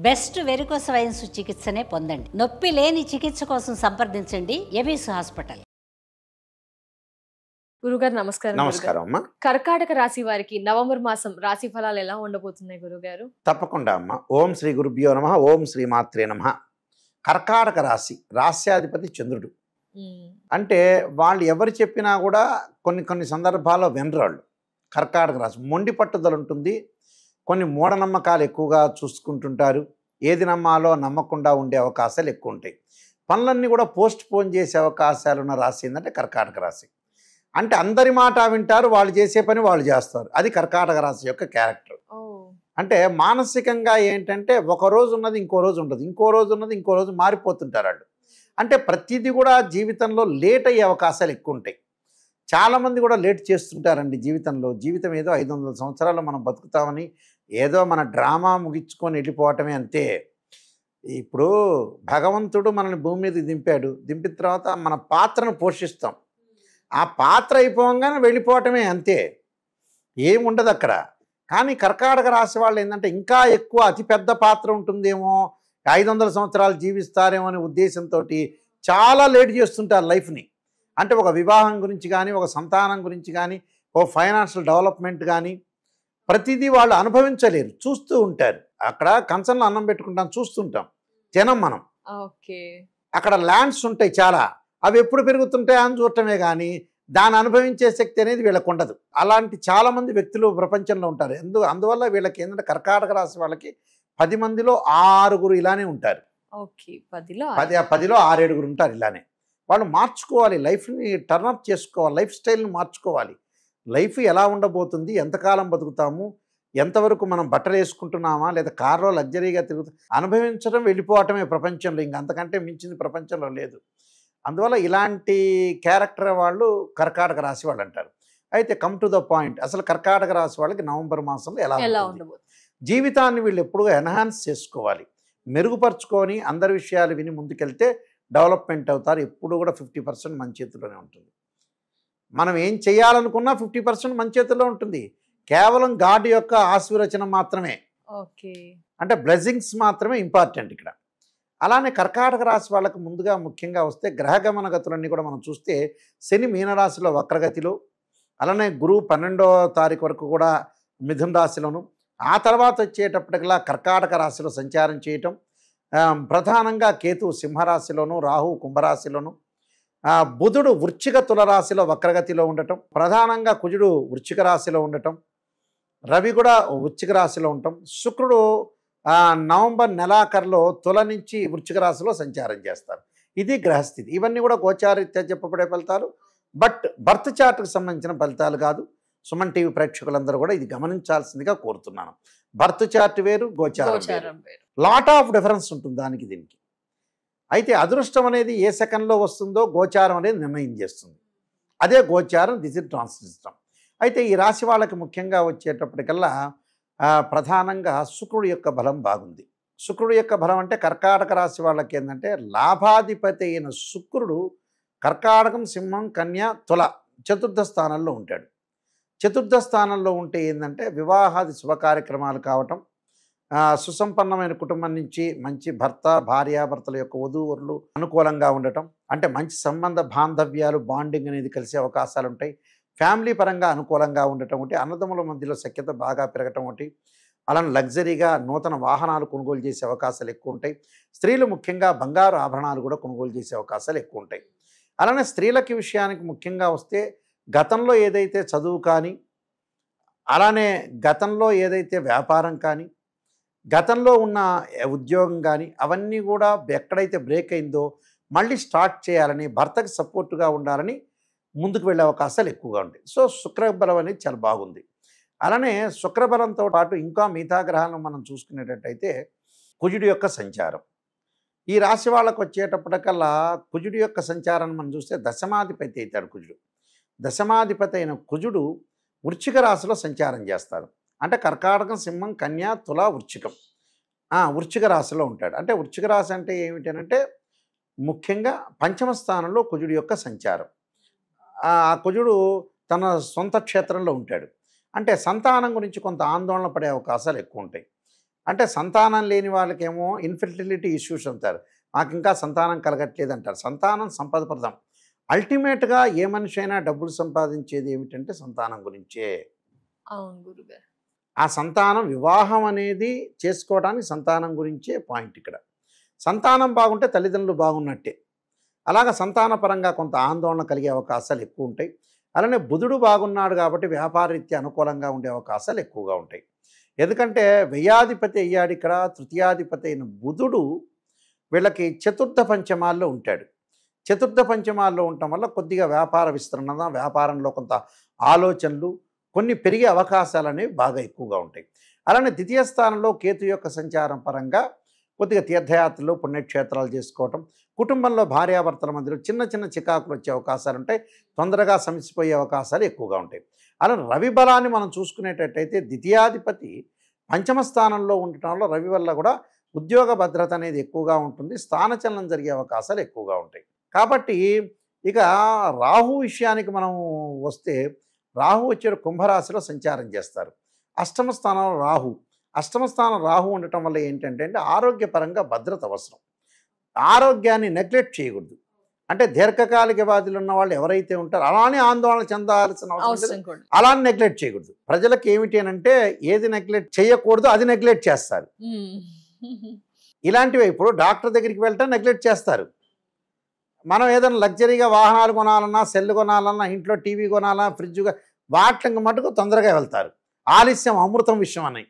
Best varicose veins చికిత్సనే పొందండి. నొప్పి లేని చికిత్స కోసం సంప్రదించండి ఎబిస్ హాస్పిటల్. గురుగారు నమస్కారం. నమస్కారం అమ్మా. కర్కాటక రాశి వారికి నవంబర్ మాసం రాశి ఫలాలు ఎలా ఉండబోతున్నాయి గురుగారు? తప్పకుండా అమ్మా. ఓం శ్రీ గురుభ్యో నమః. ఓం శ్రీ మాత్రే నమః. కర్కాటక రాశి రాశ్యాధిపతి చంద్రుడు. అంటే వాళ్ళు ఎవరు చెప్పినా కూడా కొన్ని సందర్భాల్లో వినరాళ్ళు. కర్కాటక రాశి మొండి పట్టుదల ఉంటుంది. కొన్ని మూఢనమ్మకాలు ఎక్కువగా చూసుకుంటుంటారు. ఏది నమ్మాలో నమ్మకుండా ఉండే అవకాశాలు ఎక్కువ ఉంటాయి. పనులన్నీ కూడా పోస్ట్ పోన్ చేసే అవకాశాలు ఉన్న రాశి ఏంటంటే కర్కాటక రాశి. అంటే అందరి మాట వింటారు, వాళ్ళు చేసే పని వాళ్ళు చేస్తారు. అది కర్కాటక రాశి యొక్క క్యారెక్టర్. అంటే మానసికంగా ఏంటంటే ఒక రోజు ఉన్నది ఇంకో రోజు ఉండదు, ఇంకో రోజు ఉన్నది ఇంకో రోజు మారిపోతుంటారు వాళ్ళు. అంటే ప్రతిదీ కూడా జీవితంలో లేట్ అయ్యే అవకాశాలు ఎక్కువ ఉంటాయి. చాలామంది కూడా లేట్ చేస్తుంటారండి జీవితంలో. జీవితం ఏదో 500 సంవత్సరాలు మనం బతుకుతామని ఏదో మన డ్రామా ముగించుకొని వెళ్ళిపోవటమే అంతే. ఇప్పుడు భగవంతుడు మనల్ని భూమి మీద దింపాడు. దింపిన తర్వాత మన పాత్రను పోషిస్తాం. ఆ పాత్ర అయిపోగానే వెళ్ళిపోవటమే అంతే, ఏముండదు అక్కడ. కానీ కర్కాటక రాశి వాళ్ళు ఏంటంటే ఇంకా ఎక్కువ అతిపెద్ద పాత్ర ఉంటుందేమో, 500 సంవత్సరాలు జీవిస్తారేమో అనే ఉద్దేశంతో చాలా లేట్ చేస్తుంటారు లైఫ్ని. అంటే ఒక వివాహం గురించి కానీ, ఒక సంతానం గురించి కానీ, ఒక ఫైనాన్షియల్ డెవలప్మెంట్ కానీ ప్రతిదీ వాళ్ళు అనుభవించలేరు, చూస్తూ ఉంటారు. అక్కడ కంచంలో అన్నం పెట్టుకుంటాం, చూస్తుంటాం, తినం మనం. అక్కడ ల్యాండ్స్ ఉంటాయి చాలా, అవి ఎప్పుడు పెరుగుతుంటాయి అని చూడటమే కానీ దాన్ని అనుభవించే శక్తి అనేది వీళ్ళకు ఉండదు. అలాంటి చాలామంది వ్యక్తులు ప్రపంచంలో ఉంటారు. అందువల్ల వీళ్ళకి ఏంటంటే కర్కాటక రాశి వాళ్ళకి 10 మందిలో 6 ఇలానే ఉంటారు. 10లో 6-7 ఉంటారు ఇలానే. వాళ్ళు మార్చుకోవాలి, లైఫ్ని టర్నప్ చేసుకోవాలి, లైఫ్ స్టైల్ని మార్చుకోవాలి. లైఫ్ ఎలా ఉండబోతుంది, ఎంతకాలం బతుకుతాము, ఎంతవరకు మనం బట్టలు వేసుకుంటున్నామా లేదా కార్లో లగ్జరీగా అనుభవించడం వెళ్ళిపోవటమే ప్రపంచంలో. ఇంక అంతకంటే మించింది ప్రపంచంలో లేదు. అందువల్ల ఇలాంటి క్యారెక్టర్ వాళ్ళు కర్కాటక రాశి వాళ్ళు అంటారు. అయితే కమ్ టు ద పాయింట్, అసలు కర్కాటక రాశి వాళ్ళకి నవంబర్ మాసంలో ఎలా ఉండబోతుంది, జీవితాన్ని వీళ్ళు ఎప్పుడూ ఎన్హాన్స్ చేసుకోవాలి, మెరుగుపరుచుకొని అందరి విషయాలు విని ముందుకెళ్తే డెవలప్మెంట్ అవుతారు. ఎప్పుడు కూడా 50% మన చేతిలోనే ఉంటుంది. మనం ఏం చేయాలనుకున్నా 50% మన చేతిలో ఉంటుంది. కేవలం గాడ్ యొక్క ఆశీర్వచనం మాత్రమే, అంటే బ్లెస్సింగ్స్ మాత్రమే ఇంపార్టెంట్ ఇక్కడ. అలానే కర్కాటక రాశి వాళ్ళకు ముందుగా ముఖ్యంగా వస్తే గ్రహగమన గతులన్నీ కూడా మనం చూస్తే శని మీనరాశిలో వక్రగతిలో, అలానే గురువు 12వ తారీఖు వరకు కూడా మిథున రాశిలోను, ఆ తర్వాత వచ్చేటప్పటికల్లా కర్కాటక రాశిలో సంచారం చేయటం, ప్రధానంగా కేతు సింహరాశిలోను, రాహు కుంభరాశిలోను, బుధుడు వృశ్చిక తులరాశిలో వక్రగతిలో ఉండటం, ప్రధానంగా కుజుడు వృశ్చిక రాశిలో ఉండటం, రవి కూడా వృశ్చిక రాశిలో ఉండటం, శుక్రుడు నవంబర్ నెలాఖరులో తుల నుంచి వృశ్చిక రాశిలో సంచారం చేస్తారు. ఇది గ్రహస్థితి. ఇవన్నీ కూడా గోచారీత్యా చెప్పబడే ఫలితాలు, బట్ బర్త్ చార్ట్కి సంబంధించిన ఫలితాలు కాదు. సుమన్ టీవీ ప్రేక్షకులందరూ కూడా ఇది గమనించాల్సిందిగా కోరుతున్నాను. బర్త్ చార్ట్ వేరు, గోచారం వేరు. లాట్ ఆఫ్ డిఫరెన్స్ ఉంటుంది దానికి దీనికి. అయితే అదృష్టం అనేది ఏ సెకండ్లో వస్తుందో గోచారం అనేది నిర్ణయం చేస్తుంది. అదే గోచారం, దిస్ ఇస్ ట్రాన్సిస్టం. అయితే ఈ రాశి వాళ్ళకి ముఖ్యంగా వచ్చేటప్పటికల్లా ప్రధానంగా శుక్రుడు యొక్క బలం బాగుంది. శుక్రుడు యొక్క బలం అంటే కర్కాటక రాశి వాళ్ళకి ఏంటంటే లాభాధిపతి అయిన శుక్రుడు కర్కాటకం, సింహం, కన్య, తుల చతుర్థ స్థానంలో ఉంటాడు. చతుర్థ స్థానంలో ఉంటే ఏంటంటే వివాహాది శుభ కార్యక్రమాలు కావటం, సుసంపన్నమైన కుటుంబం నుంచి మంచి భర్త, భార్యాభర్తల యొక్క వధూవరులు అనుకూలంగా ఉండటం, అంటే మంచి సంబంధ బాంధవ్యాలు, బాండింగ్ అనేది కలిసే అవకాశాలు ఉంటాయి. ఫ్యామిలీ పరంగా అనుకూలంగా ఉండటం ఒకటి, అన్నదమ్ముల మధ్యలో సఖ్యత బాగా పెరగటం ఒకటి, అలానే లగ్జరీగా నూతన వాహనాలు కొనుగోలు చేసే అవకాశాలు ఎక్కువ ఉంటాయి. స్త్రీలు ముఖ్యంగా బంగారు ఆభరణాలు కూడా కొనుగోలు చేసే అవకాశాలు ఎక్కువ ఉంటాయి. అలానే స్త్రీలకి విషయానికి ముఖ్యంగా వస్తే గతంలో ఏదైతే చదువు కానీ, అలానే గతంలో ఏదైతే వ్యాపారం కానీ, గతంలో ఉన్న ఉద్యోగం కానీ అవన్నీ కూడా ఎక్కడైతే బ్రేక్ అయిందో మళ్ళీ స్టార్ట్ చేయాలని, భర్తకి సపోర్టుగా ఉండాలని ముందుకు వెళ్ళే అవకాశాలు ఎక్కువగా ఉంటాయి. సో శుక్రబలం అనేది చాలా బాగుంది. అలానే శుక్రబలంతో పాటు ఇంకా మిగతా గ్రహాలను మనం చూసుకునేటట్టయితే కుజుడి యొక్క సంచారం, ఈ రాశి వాళ్ళకు వచ్చేటప్పటికల్లా కుజుడి యొక్క సంచారాన్ని మనం చూస్తే దశమాధిపతి అవుతాడు కుజుడు. దశమాధిపతి అయిన కుజుడు వృశ్చిక రాశిలో సంచారం చేస్తారు. అంటే కర్కాటకం, సింహం, కన్య, తుల, వృశ్చికం, వృశ్చిక రాశిలో ఉంటాడు. అంటే వృశ్చిక రాశి అంటే ఏమిటంటే ముఖ్యంగా పంచమ స్థానంలో కుజుడి యొక్క సంచారం. ఆ కుజుడు తన సొంత క్షేత్రంలో ఉంటాడు. అంటే సంతానం గురించి కొంత ఆందోళన పడే అవకాశాలు ఎక్కువ ఉంటాయి. అంటే సంతానం లేని వాళ్ళకేమో ఇన్ఫెర్టిలిటీ ఇష్యూస్ అంటారు, మాకు ఇంకా సంతానం కలగట్లేదు అంటారు. సంతానం సంపదప్రదం. అల్టిమేట్గా ఏ మనిషి అయినా డబ్బులు సంపాదించేది ఏమిటంటే సంతానం గురించే. అవును గురుగారు. ఆ సంతానం వివాహం అనేది చేసుకోవడానికి సంతానం గురించే పాయింట్ ఇక్కడ. సంతానం బాగుంటే తల్లిదండ్రులు బాగున్నట్టే. అలాగ సంతానపరంగా కొంత ఆందోళన కలిగే అవకాశాలు ఎక్కువ ఉంటాయి. అలానే బుధుడు బాగున్నాడు కాబట్టి వ్యాపారరీత్యా అనుకూలంగా ఉండే అవకాశాలు ఎక్కువగా ఉంటాయి. ఎందుకంటే వ్యయాధిపతి అయ్యాడు ఇక్కడ. తృతీయాధిపతి అయిన బుధుడు వీళ్ళకి చతుర్థ పంచమాల్లో ఉంటాడు. చతుర్థ పంచమాల్లో ఉండటం వల్ల కొద్దిగా వ్యాపార విస్తరణ, వ్యాపారంలో కొంత ఆలోచనలు కొన్ని పెరిగే అవకాశాలు అనేవి బాగా ఎక్కువగా ఉంటాయి. అలానే ద్వితీయ స్థానంలో కేతు యొక్క సంచారం పరంగా కొద్దిగా తీర్థయాత్రలు, పుణ్యక్షేత్రాలు చేసుకోవటం, కుటుంబంలో భార్యాభర్తల మధ్యలో చిన్న చిన్న చికాకులు వచ్చే అవకాశాలు ఉంటాయి. తొందరగా సమసిపోయే అవకాశాలు ఎక్కువగా ఉంటాయి. అలా రవి బలాన్ని మనం చూసుకునేటట్టయితే ద్వితీయాధిపతి పంచమ స్థానంలో ఉండటం వల్ల రవి వల్ల కూడా ఉద్యోగ భద్రత అనేది ఎక్కువగా ఉంటుంది. స్థానచలనం జరిగే అవకాశాలు ఎక్కువగా ఉంటాయి. కాబట్టి ఇక రాహు విషయానికి మనం వస్తే, రాహు వచ్చే కుంభరాశిలో సంచారం చేస్తారు. అష్టమ స్థానంలో రాహు. అష్టమ స్థానం రాహు ఉండటం వల్ల ఏంటంటే ఆరోగ్యపరంగా భద్రత అవసరం. ఆరోగ్యాన్ని నెగ్లెక్ట్ చేయకూడదు. అంటే దీర్ఘకాలిక వ్యాధులు ఉన్న వాళ్ళు ఎవరైతే ఉంటారో అలానే ఆందోళన చెందాల్సిన అవసరం లేదు, అలానే నెగ్లెక్ట్ చేయకూడదు. ప్రజలకు ఏమిటి అంటే ఏది నెగ్లెక్ట్ చేయకూడదు అది నెగ్లెక్ట్ చేస్తారు. ఇలాంటివి ఇప్పుడు డాక్టర్ దగ్గరికి వెళ్ళటం నెగ్లెక్ట్ చేస్తారు. మనం ఏదైనా లగ్జరీగా వాహనాలు కొనాలన్నా, సెల్ కొనాలన్నా, ఇంట్లో టీవీ కొనాలన్నా, ఫ్రిడ్జ్గా వాటికి మటుకు తొందరగా వెళ్తారు. ఆలస్యం అమృతం విషయం అని.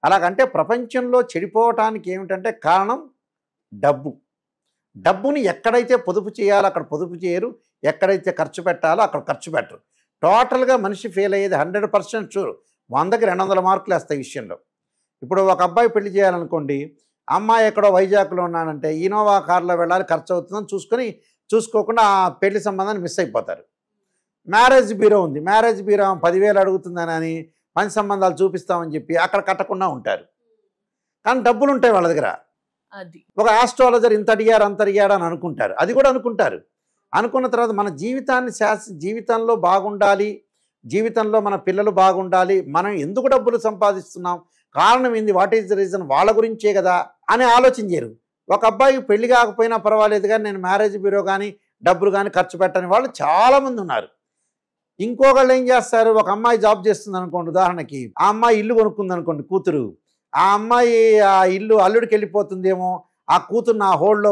అలాగంటే ప్రపంచంలో చెడిపోవటానికి ఏమిటంటే కారణం డబ్బు. డబ్బుని ఎక్కడైతే పొదుపు చేయాలో అక్కడ పొదుపు చేయరు, ఎక్కడైతే ఖర్చు పెట్టాలో అక్కడ ఖర్చు పెట్టరు. టోటల్గా మనిషి ఫెయిల్ అయ్యేది 100% షూర్. 100కి 200 మార్కులు వేస్తాయి ఈ విషయంలో. ఇప్పుడు ఒక అబ్బాయి పెళ్లి చేయాలనుకోండి, అమ్మాయి ఎక్కడో వైజాగ్లో ఉన్నానంటే ఇనోవా కార్లో వెళ్ళాలి, ఖర్చు అవుతుందని చూసుకోకుండా ఆ పెళ్లి సంబంధాన్ని మిస్ అయిపోతారు. మ్యారేజ్ బ్యూరో ఉంది, మ్యారేజ్ బ్యూరో 10,000 అడుగుతుందని అని మంచి సంబంధాలు చూపిస్తామని చెప్పి అక్కడ కట్టకుండా ఉంటారు. కానీ డబ్బులు ఉంటాయి వాళ్ళ దగ్గర. ఒక ఆస్ట్రాలజర్ ఇంత అడిగారు అంత అడిగాడు అని అనుకుంటారు. అది కూడా అనుకుంటారు. అనుకున్న తర్వాత మన జీవితాన్ని జీవితంలో బాగుండాలి, జీవితంలో మన పిల్లలు బాగుండాలి, మనం ఎందుకు డబ్బులు సంపాదిస్తున్నాం, కారణం ఏంది, వాట్ ఈజ్ ద రీజన్, వాళ్ళ గురించే కదా అని ఆలోచించారు. ఒక అబ్బాయికి పెళ్లి కాకపోయినా పర్వాలేదు కానీ నేను మ్యారేజ్ బ్యూరో కానీ డబ్బులు కానీ ఖర్చు పెట్టని వాళ్ళు చాలామంది ఉన్నారు. ఇంకొకళ్ళు ఏం చేస్తారు, ఒక అమ్మాయి జాబ్ చేస్తుంది అనుకోండి, ఉదాహరణకి ఆ అమ్మాయి ఇల్లు కొనుక్కుంది అనుకోండి, కూతురు. ఆ అమ్మాయి ఆ ఇల్లు అల్లుడికి వెళ్ళిపోతుందేమో, ఆ కూతురు నా హోల్డ్లో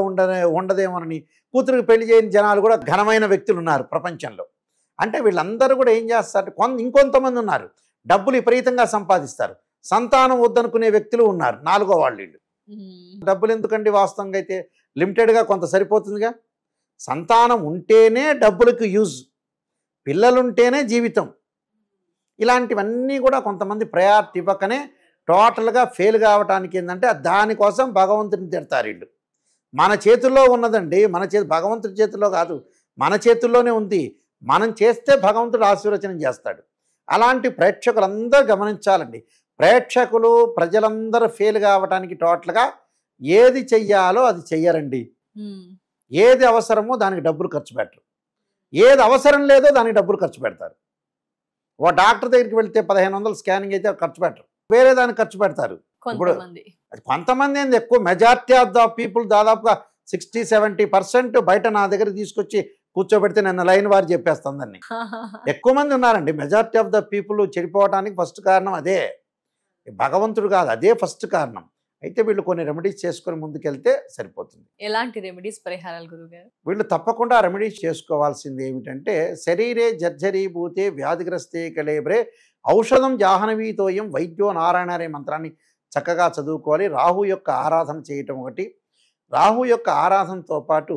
ఉండదేమోనని కూతురికి పెళ్లి చేయని జనాలు కూడా ఘనమైన వ్యక్తులు ఉన్నారు ప్రపంచంలో. అంటే వీళ్ళందరూ కూడా ఏం చేస్తారు, ఇంకొంతమంది ఉన్నారు డబ్బులు విపరీతంగా సంపాదిస్తారు, సంతానం వద్దనుకునే వ్యక్తులు ఉన్నారు. 4వ వాళ్ళు వీళ్ళు. డబ్బులు ఎందుకండి, వాస్తవంగా అయితే లిమిటెడ్గా కొంత సరిపోతుందిగా. సంతానం ఉంటేనే డబ్బులకు యూజ్, పిల్లలుంటేనే జీవితం. ఇలాంటివన్నీ కూడా కొంతమంది ప్రయారిటీ ఇవ్వకనే టోటల్గా ఫెయిల్ కావటానికి ఏంటంటే దానికోసం భగవంతుని తిడతారు వీళ్ళు. మన చేతుల్లో ఉన్నదండి, భగవంతుడి చేతుల్లో కాదు, మన చేతుల్లోనే ఉంది. మనం చేస్తే భగవంతుడు ఆశీర్వచనం చేస్తాడు. అలాంటి ప్రేక్షకులందరూ గమనించాలండి. ప్రేక్షకులు ప్రజలందరూ ఫెయిల్ కావటానికి టోటల్గా ఏది చెయ్యాలో అది చెయ్యరండి. ఏది అవసరమో దానికి డబ్బులు ఖర్చు పెట్టరు, ఏది అవసరం లేదో దానికి డబ్బులు ఖర్చు పెడతారు. ఓ డాక్టర్ దగ్గరికి వెళ్తే 1500 స్కానింగ్ అయితే ఖర్చు పెట్టరు, వేరే దానికి ఖర్చు పెడతారు. ఇప్పుడు కొంతమంది ఏంది, ఎక్కువ మెజారిటీ ఆఫ్ ద పీపుల్ దాదాపుగా 60-70% బయట నా దగ్గర తీసుకొచ్చి కూర్చోబెడితే నన్ను లైన్ వారు చెప్పేస్తుందని ఎక్కువ మంది ఉన్నారండి. మెజారిటీ ఆఫ్ ద పీపుల్ చెడిపోవడానికి ఫస్ట్ కారణం అదే, భగవంతుడు కాదు, అదే ఫస్ట్ కారణం. అయితే వీళ్ళు కొన్ని రెమెడీస్ చేసుకొని ముందుకెళ్తే సరిపోతుంది. ఎలాంటి రెమెడీస్, పరిహారాలు గురుగారు? వీళ్ళు తప్పకుండా రెమెడీస్ చేసుకోవాల్సింది ఏమిటంటే, శరీరే జర్జరీభూతే వ్యాధిగ్రస్తే కలేబ్రే ఔషధం జాహ్నవీతోయం వైద్యో నారాయణ అనే మంత్రాన్ని చక్కగా చదువుకోవాలి. రాహు యొక్క ఆరాధన చేయటం ఒకటి. రాహు యొక్క ఆరాధనతో పాటు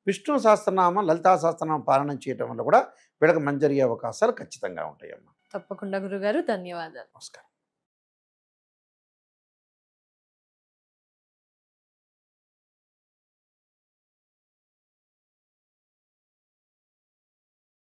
విష్ణు సహస్రనామం, లలితా సహస్రనామం పాలన చేయటం వల్ల కూడా వీళ్ళకి మంచి జరిగే అవకాశాలు ఖచ్చితంగా ఉంటాయమ్మా. తప్పకుండా గురుగారు, ధన్యవాదాలు. నమస్కారం.